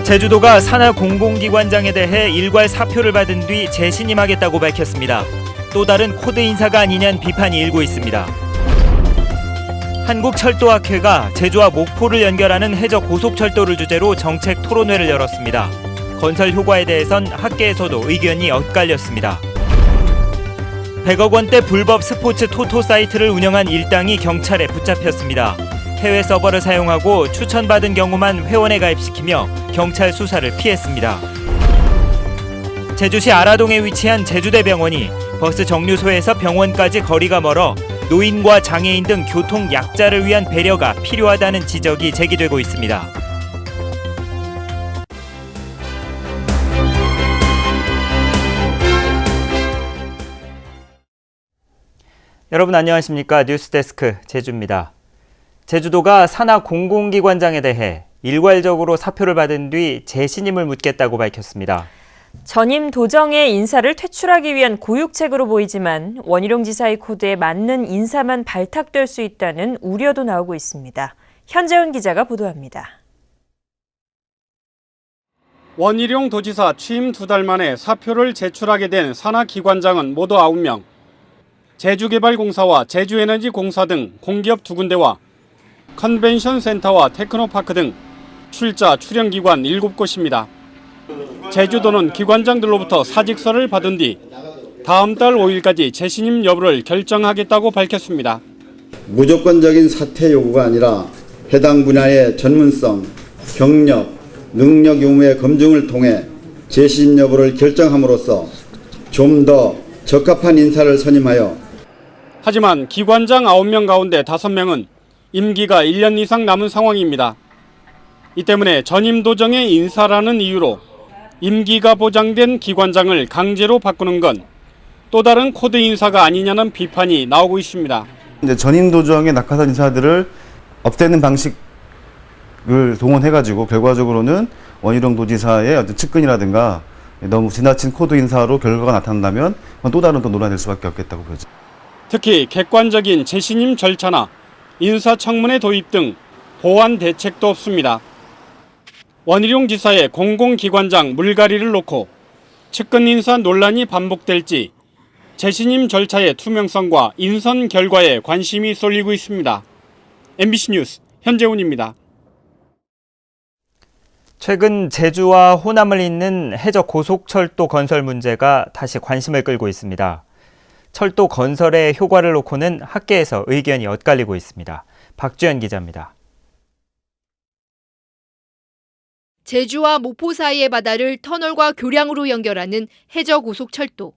제주도가 산하 공공기관장에 대해 일괄 사표를 받은 뒤 재신임하겠다고 밝혔습니다. 또 다른 코드 인사가 아니냐는 비판이 일고 있습니다. 한국철도학회가 제주와 목포를 연결하는 해적 고속철도를 주제로 정책 토론회를 열었습니다. 건설 효과에 대해선 학계에서도 의견이 엇갈렸습니다. 100억 원대 불법 스포츠 토토 사이트를 운영한 일당이 경찰에 붙잡혔습니다. 해외 서버를 사용하고 추천받은 경우만 회원에 가입시키며 경찰 수사를 피했습니다. 제주시 아라동에 위치한 제주대병원이 버스 정류소에서 병원까지 거리가 멀어 노인과 장애인 등 교통 약자를 위한 배려가 필요하다는 지적이 제기되고 있습니다. 여러분 안녕하십니까? 뉴스데스크 제주입니다. 제주도가 산하 공공기관장에 대해 일괄적으로 사표를 받은 뒤 재신임을 묻겠다고 밝혔습니다. 전임 도정의 인사를 퇴출하기 위한 고육책으로 보이지만 원희룡 지사의 코드에 맞는 인사만 발탁될 수 있다는 우려도 나오고 있습니다. 현재훈 기자가 보도합니다. 원희룡 도지사 취임 2달 만에 사표를 제출하게 된 산하기관장은 모두 9명. 제주개발공사와 제주에너지공사 등 공기업 2군데와 컨벤션 센터와 테크노파크 등 출연기관 7곳입니다. 제주도는 기관장들로부터 사직서를 받은 뒤 다음 달 5일까지 재신임 여부를 결정하겠다고 밝혔습니다. 무조건적인 사퇴 요구가 아니라 해당 분야의 전문성, 경력, 능력 유무의 검증을 통해 재신임 여부를 결정함으로써 좀 더 적합한 인사를 선임하여 하지만 기관장 9명 가운데 5명은 임기가 1년 이상 남은 상황입니다. 이 때문에 전임 도정의 인사라는 이유로 임기가 보장된 기관장을 강제로 바꾸는 건 또 다른 코드 인사가 아니냐는 비판이 나오고 있습니다. 이제 전임 도정의 낙하산 인사들을 없애는 방식을 동원해가지고 결과적으로는 원희룡 도지사의 어떤 측근이라든가 너무 지나친 코드 인사로 결과가 나타난다면 또 다른 또 논란이 될 수밖에 없겠다고 보죠. 특히 객관적인 재신임 절차나 인사청문회 도입 등 보완 대책도 없습니다. 원희룡 지사의 공공기관장 물갈이를 놓고 측근 인사 논란이 반복될지 재신임 절차의 투명성과 인선 결과에 관심이 쏠리고 있습니다. MBC 뉴스 현재훈입니다. 최근 제주와 호남을 잇는 해적 고속철도 건설 문제가 다시 관심을 끌고 있습니다. 철도 건설의 효과를 놓고는 학계에서 의견이 엇갈리고 있습니다. 박주연 기자입니다. 제주와 목포 사이의 바다를 터널과 교량으로 연결하는 해저고속철도.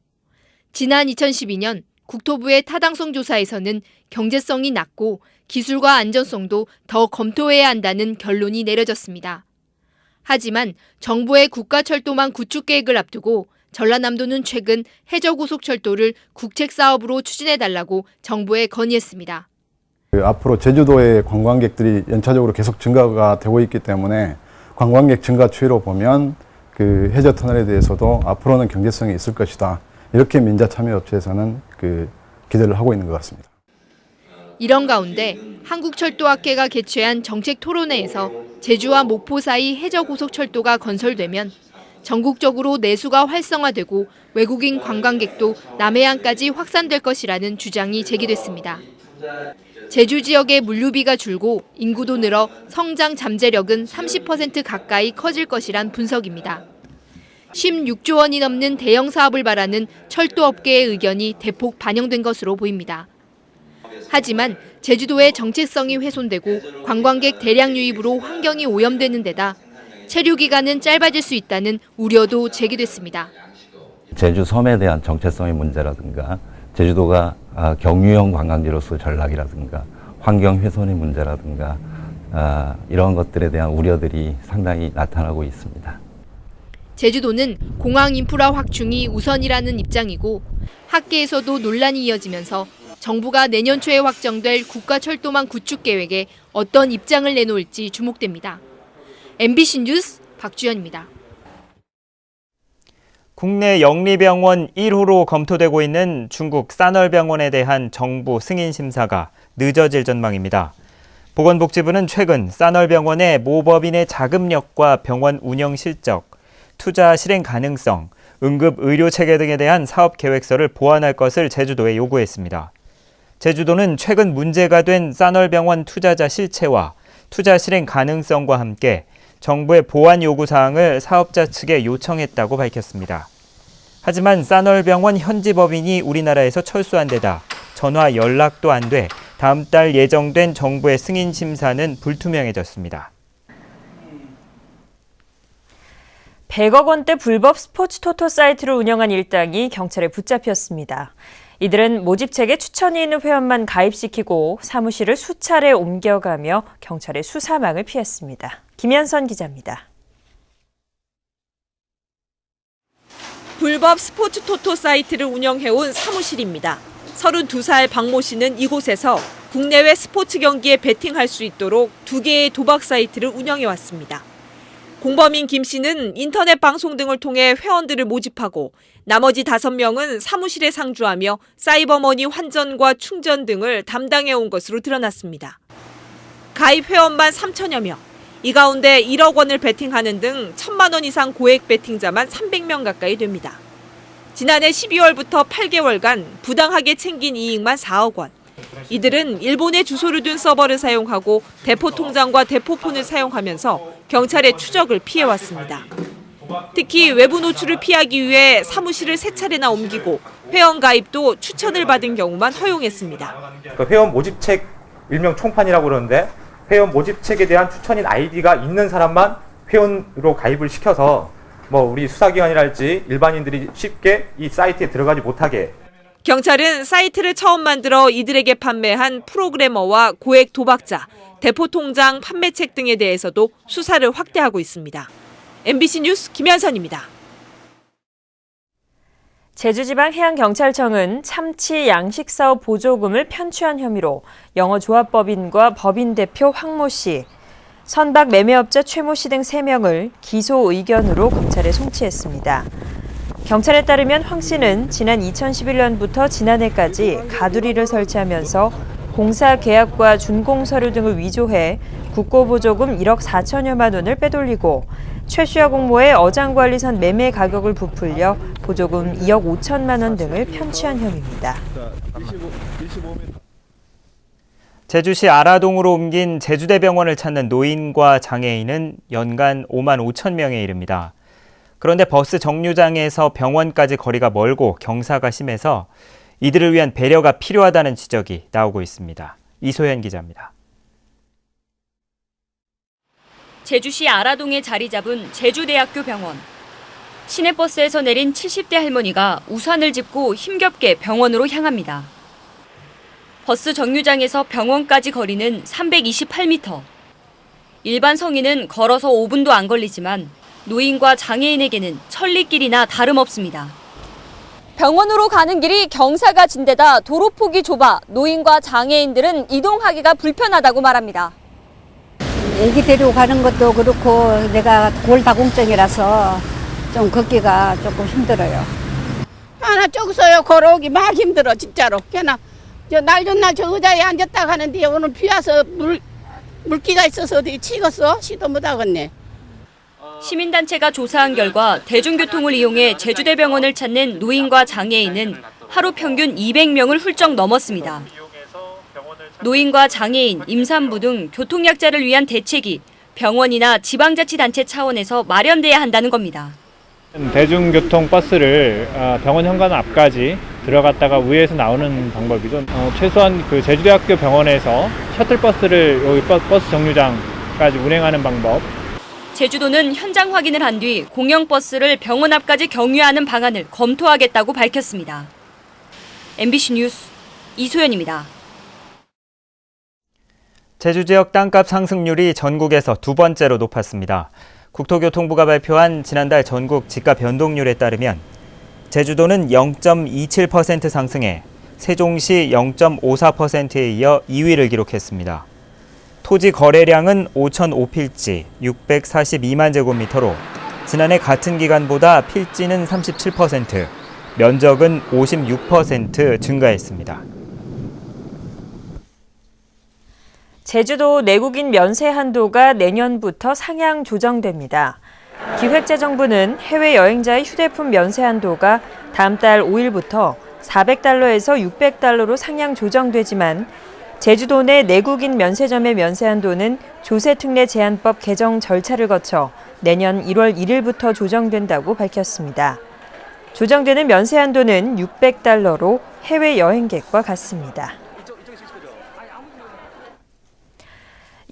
지난 2012년 국토부의 타당성 조사에서는 경제성이 낮고 기술과 안전성도 더 검토해야 한다는 결론이 내려졌습니다. 하지만 정부의 국가철도망 구축 계획을 앞두고 전라남도는 최근 해저고속철도를 국책사업으로 추진해달라고 정부에 건의했습니다. 앞으로 제주도의 관광객들이 연차적으로 계속 증가가 되고 있기 때문에 관광객 증가 추이로 보면 그 해저터널에 대해서도 앞으로는 경제성이 있을 것이다. 이렇게 민자참여업체에서는 기대를 하고 있는 것 같습니다. 이런 가운데 한국철도학회가 개최한 정책 토론회에서 제주와 목포 사이 해저고속철도가 건설되면 전국적으로 내수가 활성화되고 외국인 관광객도 남해안까지 확산될 것이라는 주장이 제기됐습니다. 제주 지역의 물류비가 줄고 인구도 늘어 성장 잠재력은 30% 가까이 커질 것이란 분석입니다. 16조 원이 넘는 대형 사업을 바라는 철도업계의 의견이 대폭 반영된 것으로 보입니다. 하지만 제주도의 정체성이 훼손되고 관광객 대량 유입으로 환경이 오염되는 데다 체류 기간은 짧아질 수 있다는 우려도 제기됐습니다. 제주 섬에 대한 정체성의 문제라든가 제주도가 경유형 관광지로서 전락이라든가 환경 훼손의 문제라든가 이런 것들에 대한 우려들이 상당히 나타나고 있습니다. 제주도는 공항 인프라 확충이 우선이라는 입장이고 학계에서도 논란이 이어지면서 정부가 내년 초에 확정될 국가철도망 구축 계획에 어떤 입장을 내놓을지 주목됩니다. MBC 뉴스 박주연입니다. 국내 영리병원 1호로 검토되고 있는 중국 산얼병원에 대한 정부 승인 심사가 늦어질 전망입니다. 보건복지부는 최근 싸널병원의 모법인의 자금력과 병원 운영 실적, 투자 실행 가능성, 응급 의료 체계 등에 대한 사업 계획서를 보완할 것을 제주도에 요구했습니다. 제주도는 최근 문제가 된 싸널병원 투자자 실체와 투자 실행 가능성과 함께 정부의 보완 요구 사항을 사업자 측에 요청했다고 밝혔습니다. 하지만 싸널병원 현지 법인이 우리나라에서 철수한 데다 전화 연락도 안 돼 다음 달 예정된 정부의 승인 심사는 불투명해졌습니다. 100억 원대 불법 스포츠 토토 사이트를 운영한 일당이 경찰에 붙잡혔습니다. 이들은 모집책에 추천이 있는 회원만 가입시키고 사무실을 수차례 옮겨가며 경찰의 수사망을 피했습니다. 김현선 기자입니다. 불법 스포츠 토토 사이트를 운영해온 사무실입니다. 32살 박모 씨는 이곳에서 국내외 스포츠 경기에 베팅할 수 있도록 2개의 도박 사이트를 운영해왔습니다. 공범인 김 씨는 인터넷 방송 등을 통해 회원들을 모집하고 나머지 5명은 사무실에 상주하며 사이버머니 환전과 충전 등을 담당해온 것으로 드러났습니다. 가입 회원만 3천여 명, 이 가운데 1억 원을 베팅하는 등 1,000만 원 이상 고액 베팅자만 300명 가까이 됩니다. 지난해 12월부터 8개월간 부당하게 챙긴 이익만 4억 원. 이들은 일본에 주소를 둔 서버를 사용하고 대포 통장과 대포폰을 사용하면서 경찰의 추적을 피해왔습니다. 특히 외부 노출을 피하기 위해 사무실을 3차례나 옮기고 회원 가입도 추천을 받은 경우만 허용했습니다. 회원 모집책 일명 총판이라고 그러는데 회원 모집책에 대한 추천인 아이디가 있는 사람만 회원으로 가입을 시켜서 우리 수사기관이랄지 일반인들이 쉽게 이 사이트에 들어가지 못하게. 경찰은 사이트를 처음 만들어 이들에게 판매한 프로그래머와 고액 도박자, 대포통장 판매책 등에 대해서도 수사를 확대하고 있습니다. MBC 뉴스 김현선입니다. 제주지방해양경찰청은 참치 양식사업 보조금을 편취한 혐의로 영어조합법인과 법인 대표 황모 씨, 선박 매매업자 최모 씨 등 3명을 기소 의견으로 검찰에 송치했습니다. 경찰에 따르면 황 씨는 지난 2011년부터 지난해까지 가두리를 설치하면서 공사 계약과 준공 서류 등을 위조해 국고보조금 1억 4천여만 원을 빼돌리고 최씨와 공모의 어장관리선 매매 가격을 부풀려 보조금 2억 5천만 원 등을 편취한 혐의입니다. 제주시 아라동으로 옮긴 제주대병원을 찾는 노인과 장애인은 연간 5만 5천 명에 이릅니다. 그런데 버스 정류장에서 병원까지 거리가 멀고 경사가 심해서 이들을 위한 배려가 필요하다는 지적이 나오고 있습니다. 이소연 기자입니다. 제주시 아라동에 자리 잡은 제주대학교 병원. 시내버스에서 내린 70대 할머니가 우산을 짚고 힘겹게 병원으로 향합니다. 버스 정류장에서 병원까지 거리는 328m. 일반 성인은 걸어서 5분도 안 걸리지만 노인과 장애인에게는 천리길이나 다름없습니다. 병원으로 가는 길이 경사가 진데다 도로폭이 좁아 노인과 장애인들은 이동하기가 불편하다고 말합니다. 애기 데리고 가는 것도 그렇고 내가 골다공증이라서 좀 걷기가 조금 힘들어요. 하나 쪽서요 걸어오기 막 힘들어 진짜로. 그냥 날 좋은 날 저 의자에 앉았다 가는데 오늘 비 와서 물기가 있어서 어디 치겠어? 시도 못 하겠네. 시민단체가 조사한 결과 대중교통을 이용해 제주대병원을 찾는 노인과 장애인은 하루 평균 200명을 훌쩍 넘었습니다. 노인과 장애인, 임산부 등 교통약자를 위한 대책이 병원이나 지방자치단체 차원에서 마련돼야 한다는 겁니다. 대중교통 버스를 병원 현관 앞까지 들어갔다가 위에서 나오는 방법이죠. 최소한 그 제주대학교 병원에서 셔틀버스를 여기 버스 정류장까지 운행하는 방법. 제주도는 현장 확인을 한 뒤 공영버스를 병원 앞까지 경유하는 방안을 검토하겠다고 밝혔습니다. MBC 뉴스 이소연입니다. 제주 지역 땅값 상승률이 전국에서 2번째로 높았습니다. 국토교통부가 발표한 지난달 전국 집값 변동률에 따르면 제주도는 0.27% 상승해 세종시 0.54%에 이어 2위를 기록했습니다. 토지 거래량은 5,005필지 642만 제곱미터로 지난해 같은 기간보다 필지는 37%, 면적은 56% 증가했습니다. 제주도 내국인 면세 한도가 내년부터 상향 조정됩니다. 기획재정부는 해외 여행자의 휴대폰 면세 한도가 다음 달 5일부터 400달러에서 600달러로 상향 조정되지만 제주도 내 내국인 면세점의 면세 한도는 조세특례 제한법 개정 절차를 거쳐 내년 1월 1일부터 조정된다고 밝혔습니다. 조정되는 면세 한도는 600달러로 해외 여행객과 같습니다.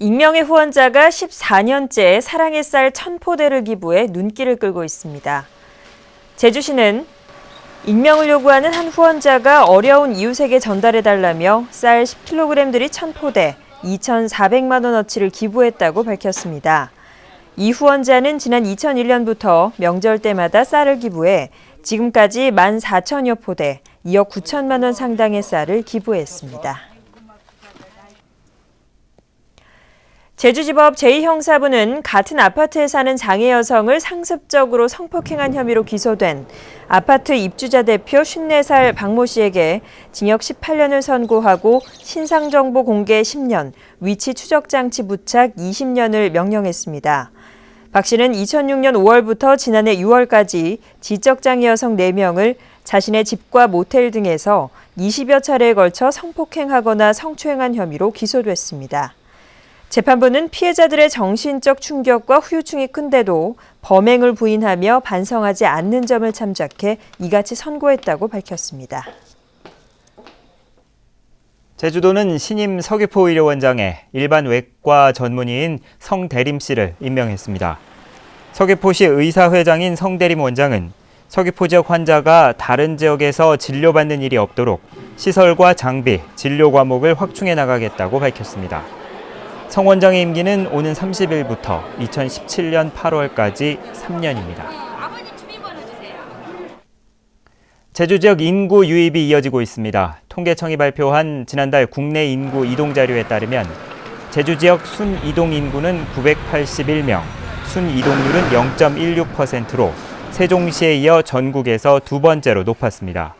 익명의 후원자가 14년째 사랑의 쌀 1000포대를 기부해 눈길을 끌고 있습니다. 제주시는 익명을 요구하는 한 후원자가 어려운 이웃에게 전달해달라며 쌀 10kg들이 1000포대, 2,400만 원어치를 기부했다고 밝혔습니다. 이 후원자는 지난 2001년부터 명절 때마다 쌀을 기부해 지금까지 14,000여 포대, 2억 9천만 원 상당의 쌀을 기부했습니다. 제주지법 제2형사부는 같은 아파트에 사는 장애 여성을 상습적으로 성폭행한 혐의로 기소된 아파트 입주자 대표 54살 박모 씨에게 징역 18년을 선고하고 신상정보 공개 10년, 위치 추적 장치 부착 20년을 명령했습니다. 박 씨는 2006년 5월부터 지난해 6월까지 지적장애 여성 4명을 자신의 집과 모텔 등에서 20여 차례에 걸쳐 성폭행하거나 성추행한 혐의로 기소됐습니다. 재판부는 피해자들의 정신적 충격과 후유증이 큰데도 범행을 부인하며 반성하지 않는 점을 참작해 이같이 선고했다고 밝혔습니다. 제주도는 신임 서귀포의료원장에 일반 외과 전문의인 성대림 씨를 임명했습니다. 서귀포시 의사회장인 성대림 원장은 서귀포 지역 환자가 다른 지역에서 진료받는 일이 없도록 시설과 장비, 진료 과목을 확충해 나가겠다고 밝혔습니다. 성 원장의 임기는 오는 30일부터 2017년 8월까지 3년입니다. 제주 지역 인구 유입이 이어지고 있습니다. 통계청이 발표한 지난달 국내 인구 이동 자료에 따르면 제주 지역 순이동 인구는 981명, 순이동률은 0.16%로 세종시에 이어 전국에서 두 번째로 높았습니다.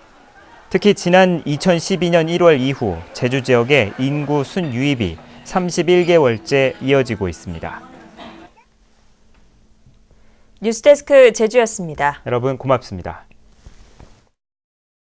특히 지난 2012년 1월 이후 제주 지역의 인구 순유입이 31개월째 이어지고 있습니다. 뉴스데스크 제주였습니다. 여러분 고맙습니다.